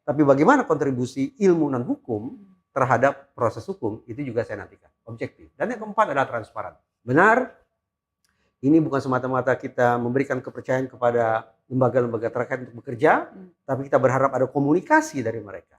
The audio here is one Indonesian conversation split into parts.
Tapi bagaimana kontribusi ilmu non hukum terhadap proses hukum, itu juga saya nantikan. Objektif. Dan yang keempat adalah transparan. Benar, ini bukan semata-mata kita memberikan kepercayaan kepada lembaga-lembaga terkait untuk bekerja, tapi kita berharap ada komunikasi dari mereka.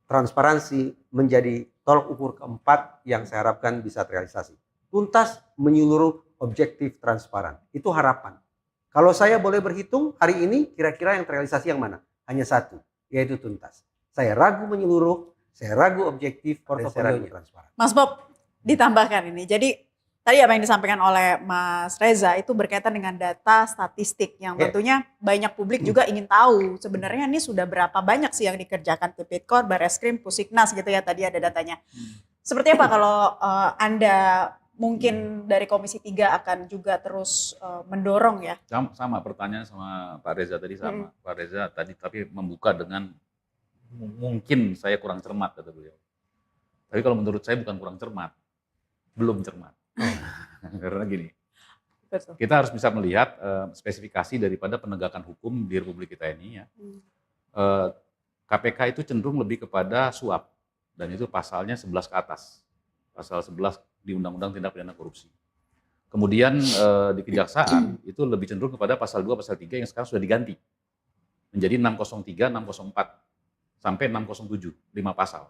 Transparansi menjadi tolok ukur keempat yang saya harapkan bisa terrealisasi. Tuntas, menyeluruh, objektif, transparan. Itu harapan. Kalau saya boleh berhitung, hari ini kira-kira yang terrealisasi yang mana? Hanya satu, yaitu tuntas. Saya ragu menyeluruh, saya ragu objektif, dan saya ragu transparan. Mas Bob, ditambahkan ini. Jadi tadi apa yang disampaikan oleh Mas Reza itu berkaitan dengan data statistik yang tentunya banyak publik juga ingin tahu sebenarnya ini sudah berapa banyak sih yang dikerjakan Tipikor, Bareskrim, Pusiknas gitu ya, tadi ada datanya. Seperti apa kalau Anda mungkin dari Komisi 3 akan juga terus mendorong ya? Sama pertanyaan sama Pak Reza tadi sama. Pak Reza tadi tapi membuka dengan mungkin saya kurang cermat kata beliau. Tapi kalau menurut saya bukan kurang cermat, belum cermat. Karena gini, kita harus bisa melihat spesifikasi daripada penegakan hukum di Republik kita ini ya. KPK itu cenderung lebih kepada suap dan itu pasalnya 11 ke atas. Pasal 11 di Undang-Undang Tindak Pidana Korupsi. Kemudian di Kejaksaan itu lebih cenderung kepada pasal 2, pasal 3 yang sekarang sudah diganti menjadi 603, 604 sampai 607, 5 pasal.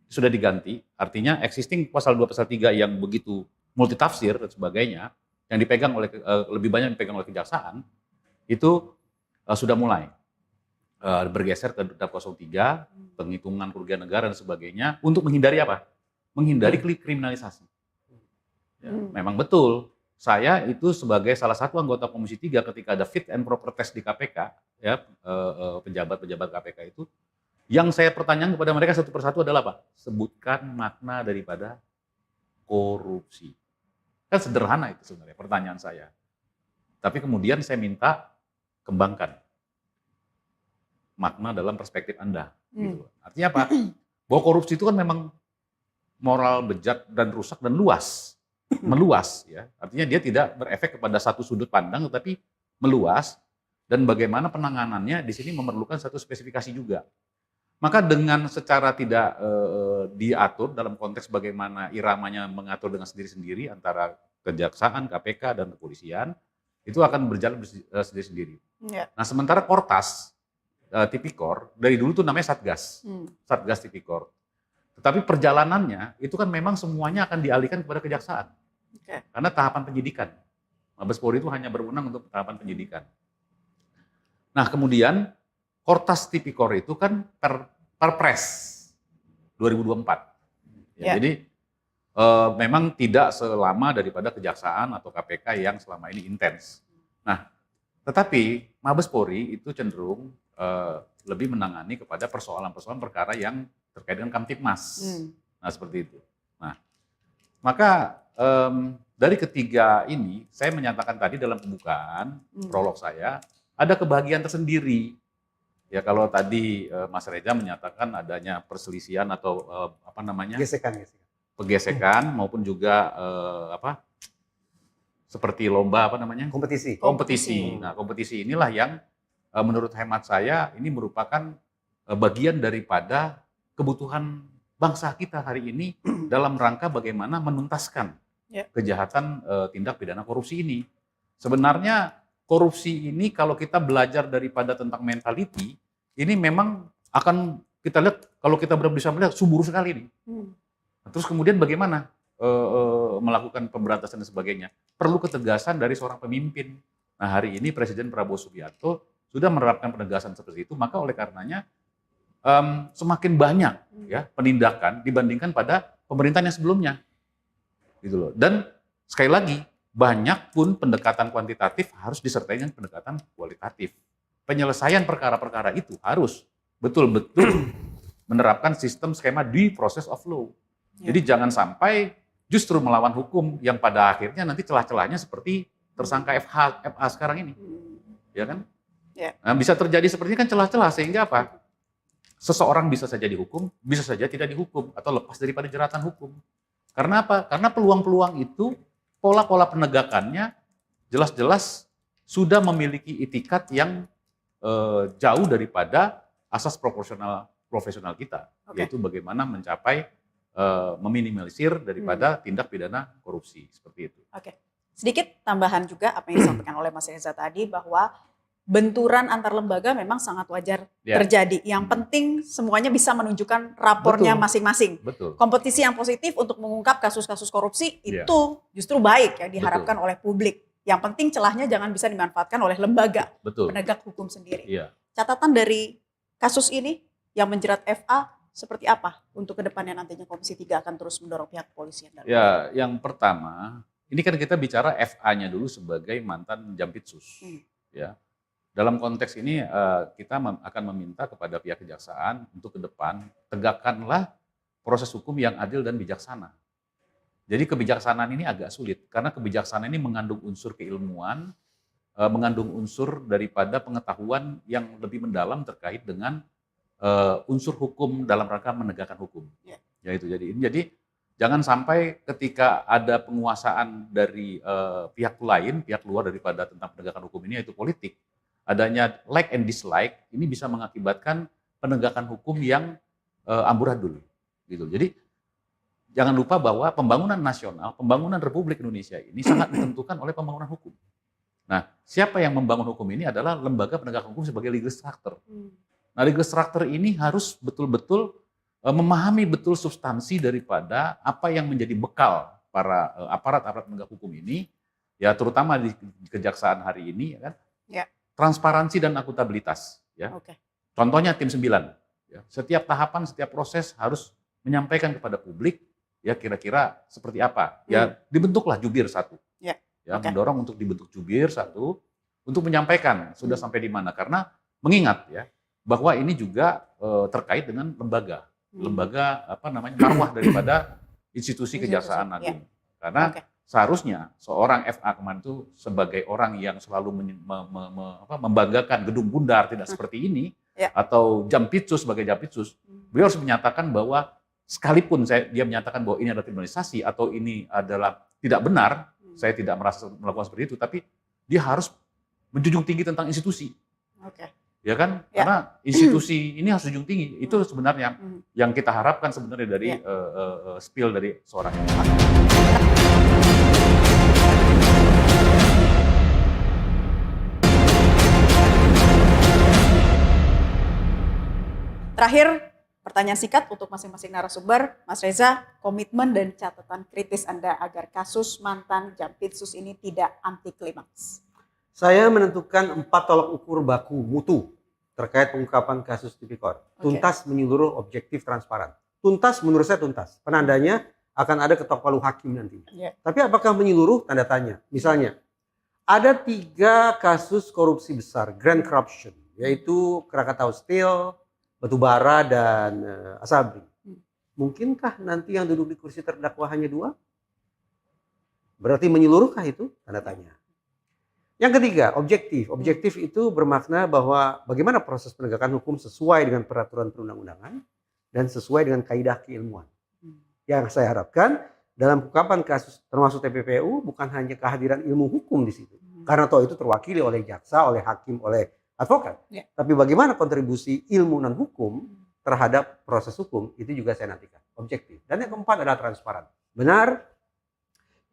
Sudah diganti, artinya existing pasal 2, pasal 3 yang begitu multitafsir dan sebagainya, yang dipegang oleh lebih banyak dipegang oleh Kejaksaan, itu sudah mulai bergeser ke DAP 03, penghitungan kerugian negara dan sebagainya, untuk menghindari apa? Menghindari kriminalisasi. Ya, memang betul, saya itu sebagai salah satu anggota Komisi 3 ketika ada fit and proper test di KPK, ya pejabat-pejabat KPK itu, yang saya pertanyakan kepada mereka satu persatu adalah apa? Sebutkan makna daripada korupsi. Kan sederhana itu sebenarnya pertanyaan saya. Tapi kemudian saya minta kembangkan makna dalam perspektif Anda. Gitu. Artinya apa? Bahwa korupsi itu kan memang moral bejat dan rusak dan luas. Meluas ya. Artinya dia tidak berefek kepada satu sudut pandang tetapi meluas, dan bagaimana penanganannya di sini memerlukan satu spesifikasi juga. Maka dengan secara tidak diatur dalam konteks bagaimana iramanya mengatur dengan sendiri-sendiri antara Kejaksaan, KPK dan kepolisian, itu akan berjalan sendiri-sendiri. Ya. Nah, sementara Kortas Tipikor dari dulu tuh namanya Satgas. Satgas Tipikor. Tetapi perjalanannya itu kan memang semuanya akan dialihkan kepada Kejaksaan. Okay. Karena tahapan penyidikan. Mabes Polri itu hanya berwenang untuk tahapan penyidikan. Nah, kemudian Kortas Tipikor itu kan Perpres 2024. Ya, jadi memang tidak selama daripada Kejaksaan atau KPK yang selama ini intens. Nah, tetapi Mabes Polri itu cenderung lebih menangani kepada persoalan-persoalan perkara yang terkait dengan Kamtipmas. Nah, seperti itu. Nah, maka dari ketiga ini, saya menyatakan tadi dalam pembukaan prolog saya, ada kebahagiaan tersendiri. Ya, kalau tadi Mas Reza menyatakan adanya perselisihan atau gesekan maupun juga seperti lomba kompetisi. Nah, kompetisi inilah yang menurut hemat saya ini merupakan bagian daripada kebutuhan bangsa kita hari ini dalam rangka bagaimana menuntaskan kejahatan tindak pidana korupsi ini. Sebenarnya korupsi ini kalau kita belajar daripada tentang mentality, ini memang akan kita lihat, kalau kita bisa melihat subur sekali nih. Terus kemudian bagaimana melakukan pemberantasan dan sebagainya? Perlu ketegasan dari seorang pemimpin. Nah, hari ini Presiden Prabowo Subianto sudah menerapkan penegasan seperti itu, maka oleh karenanya semakin banyak ya penindakan dibandingkan pada pemerintahan yang sebelumnya. Gitu loh. Dan sekali lagi, banyak pun pendekatan kuantitatif harus disertai dengan pendekatan kualitatif. Penyelesaian perkara-perkara itu harus betul-betul menerapkan sistem skema due process of law. Jadi jangan sampai justru melawan hukum yang pada akhirnya nanti celah-celahnya seperti tersangka FA sekarang ini. Ya kan? Nah, bisa terjadi seperti ini kan celah-celah, sehingga apa? Seseorang bisa saja dihukum, bisa saja tidak dihukum atau lepas daripada jeratan hukum. Karena apa? Karena peluang-peluang itu, pola-pola penegakannya jelas-jelas sudah memiliki itikat yang jauh daripada asas proporsional profesional kita, Oke. yaitu bagaimana mencapai meminimalisir daripada tindak pidana korupsi seperti itu. Oke. Sedikit tambahan juga apa yang disampaikan oleh Mas Reza tadi bahwa benturan antar lembaga memang sangat wajar Ya. terjadi. Yang penting semuanya bisa menunjukkan rapornya Betul. masing-masing. Betul. Kompetisi yang positif untuk mengungkap kasus-kasus korupsi Iya. itu justru baik yang diharapkan oleh publik. Yang penting celahnya jangan bisa dimanfaatkan oleh lembaga Betul. penegak hukum sendiri. Iya. Catatan dari kasus ini yang menjerat FA seperti apa untuk kedepannya nantinya Komisi 3 akan terus mendorong pihak kepolisian? Ya, yang pertama, ini kan kita bicara FA-nya dulu sebagai mantan Jampitsus. Ya, dalam konteks ini kita akan meminta kepada pihak kejaksaan untuk ke depan tegakkanlah proses hukum yang adil dan bijaksana. Jadi kebijaksanaan ini agak sulit karena kebijaksanaan ini mengandung unsur keilmuan, mengandung unsur daripada pengetahuan yang lebih mendalam terkait dengan unsur hukum dalam rangka menegakkan hukum. Ya itu jadi jangan sampai ketika ada penguasaan dari pihak lain, pihak luar daripada tentang penegakan hukum ini yaitu politik, adanya like and dislike ini bisa mengakibatkan penegakan hukum yang amburadul gitu. Jadi jangan lupa bahwa pembangunan nasional, pembangunan Republik Indonesia ini sangat ditentukan oleh pembangunan hukum. Nah, siapa yang membangun hukum ini adalah lembaga penegak hukum sebagai legal structure. Nah, legal structure ini harus betul-betul memahami betul substansi daripada apa yang menjadi bekal para aparat-aparat penegak hukum ini, ya terutama di kejaksaan hari ini, ya kan? Ya. Transparansi dan akuntabilitas. Ya. Oke. Contohnya tim 9. Ya. Setiap tahapan, setiap proses harus menyampaikan kepada publik, ya kira-kira seperti apa. Ya dibentuklah jubir satu. Ya. Ya, Oke. mendorong untuk dibentuk jubir satu, untuk menyampaikan sudah sampai di mana. Karena mengingat ya bahwa ini juga terkait dengan lembaga marwah daripada institusi Kejaksaan Agung. Karena seharusnya seorang FA kemarin itu sebagai orang yang selalu membanggakan gedung bundar tidak seperti ini, atau Jampitsus sebagai Jampitsus, beliau harus menyatakan bahwa sekalipun dia menyatakan bahwa ini adalah kriminalisasi atau ini adalah tidak benar, saya tidak merasa melakukan seperti itu, tapi dia harus menjunjung tinggi tentang institusi. Ya kan? Karena institusi ini harus junjung tinggi. Itu sebenarnya yang kita harapkan sebenarnya dari spill dari seorang FA. Terakhir, pertanyaan singkat untuk masing-masing narasumber. Mas Reza, komitmen dan catatan kritis Anda agar kasus mantan Jampitsus ini tidak anti klimaks. Saya menentukan 4 tolak ukur baku mutu terkait pengungkapan kasus Tipikor. Tuntas, menyeluruh, objektif, transparan. Tuntas menurut saya tuntas. Penandanya akan ada ketok palu hakim nantinya. Tapi apakah menyeluruh? Tanda tanya. Misalnya, ada 3 kasus korupsi besar, grand corruption, yaitu Krakatau Steel, Batubara, dan Asabri. Mungkinkah nanti yang duduk di kursi terdakwa hanya 2? Berarti menyeluruhkah itu? Tanda tanya. Yang ketiga, objektif. Objektif itu bermakna bahwa bagaimana proses penegakan hukum sesuai dengan peraturan perundang-undangan dan sesuai dengan kaidah keilmuan. Yang saya harapkan dalam pengungkapan kasus termasuk TPPU bukan hanya kehadiran ilmu hukum di situ. Karena toh itu terwakili oleh jaksa, oleh hakim, oleh advokat. Tapi bagaimana kontribusi ilmu non hukum terhadap proses hukum itu juga saya nantikan. Objektif. Dan yang keempat adalah transparan. Benar,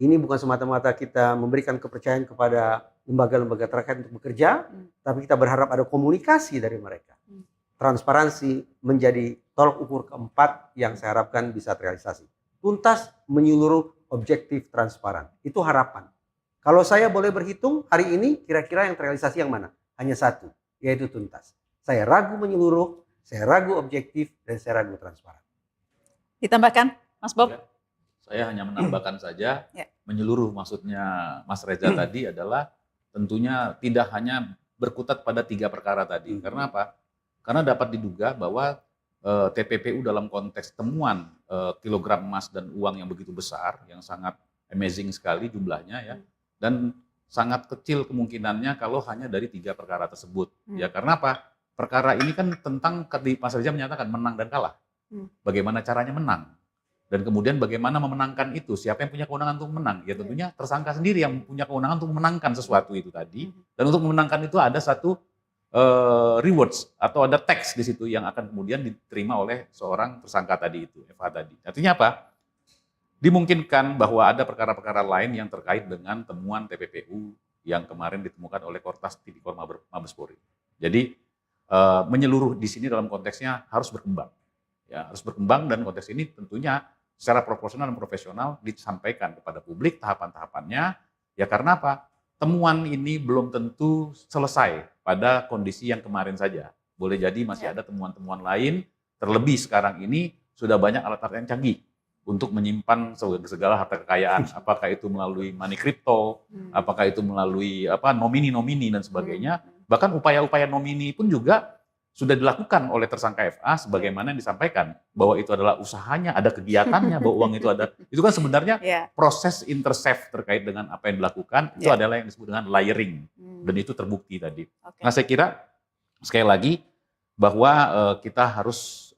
ini bukan semata-mata kita memberikan kepercayaan kepada lembaga-lembaga terkait untuk bekerja, tapi kita berharap ada komunikasi dari mereka. Transparansi menjadi tolak ukur keempat yang saya harapkan bisa terrealisasi. Tuntas, menyeluruh, objektif, transparan. Itu harapan. Kalau saya boleh berhitung, hari ini kira-kira yang terrealisasi yang mana? Hanya satu, yaitu tuntas. Saya ragu menyeluruh, saya ragu objektif, dan saya ragu transparan. Ditambahkan, Mas Bob? Ya, saya hanya menambahkan saja, menyeluruh maksudnya Mas Reza tadi adalah tentunya tidak hanya berkutat pada 3 perkara tadi. Karena apa? Karena dapat diduga bahwa TPPU dalam konteks temuan kilogram emas dan uang yang begitu besar, yang sangat amazing sekali jumlahnya ya, dan sangat kecil kemungkinannya kalau hanya dari 3 perkara tersebut. Ya karena apa? Perkara ini kan tentang, Mas Reza menyatakan menang dan kalah. Bagaimana caranya menang? Dan kemudian bagaimana memenangkan itu? Siapa yang punya kewenangan untuk menang? Ya tentunya tersangka sendiri yang punya kewenangan untuk memenangkan sesuatu itu tadi. Dan untuk memenangkan itu ada satu rewards atau ada tax di situ yang akan kemudian diterima oleh seorang tersangka tadi itu, FH tadi. Artinya apa? Dimungkinkan bahwa ada perkara-perkara lain yang terkait dengan temuan TPPU yang kemarin ditemukan oleh Kortas Tipikor Mabes Polri. Jadi menyeluruh di sini dalam konteksnya harus berkembang. Ya, harus berkembang, dan konteks ini tentunya secara proporsional dan profesional disampaikan kepada publik tahapan-tahapannya. Ya karena apa? Temuan ini belum tentu selesai pada kondisi yang kemarin saja. Boleh jadi masih ada temuan-temuan lain, terlebih sekarang ini sudah banyak alat-alat yang canggih untuk menyimpan segala harta kekayaan, apakah itu melalui money crypto, apakah itu melalui nomini-nomini dan sebagainya. Bahkan upaya-upaya nomini pun juga sudah dilakukan oleh tersangka FA, sebagaimana yang disampaikan bahwa itu adalah usahanya, ada kegiatannya, bahwa uang itu ada. Itu kan sebenarnya proses intercept terkait dengan apa yang dilakukan, itu adalah yang disebut dengan layering, dan itu terbukti tadi. Nah, saya kira sekali lagi bahwa kita harus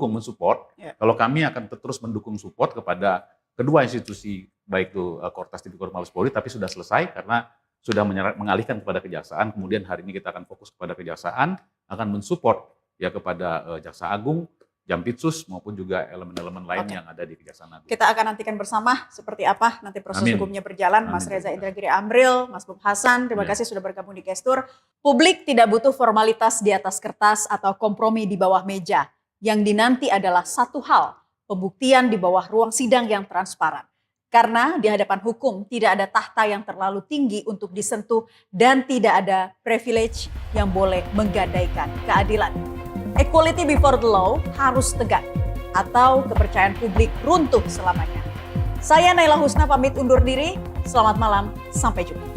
mensupport. Kalau kami akan terus mendukung support kepada kedua institusi, baik itu Kortas Tipikor Mabes Polri, tapi sudah selesai karena sudah mengalihkan kepada kejaksaan. Kemudian hari ini kita akan fokus kepada kejaksaan, akan mensupport ya kepada Jaksa Agung, Jampitsus, maupun juga elemen-elemen lain yang ada di Kejaksaan Agung. Kita akan nantikan bersama seperti apa nanti proses hukumnya berjalan. Mas Reza Indragiri Amril, Mas Bob Hasan, terima kasih sudah bergabung di Gestur. Publik tidak butuh formalitas di atas kertas atau kompromi di bawah meja. Yang dinanti adalah satu hal, pembuktian di bawah ruang sidang yang transparan. Karena di hadapan hukum tidak ada tahta yang terlalu tinggi untuk disentuh dan tidak ada privilege yang boleh menggadaikan keadilan. Equality before the law harus tegak atau kepercayaan publik runtuh selamanya. Saya Naila Husna pamit undur diri. Selamat malam, sampai jumpa.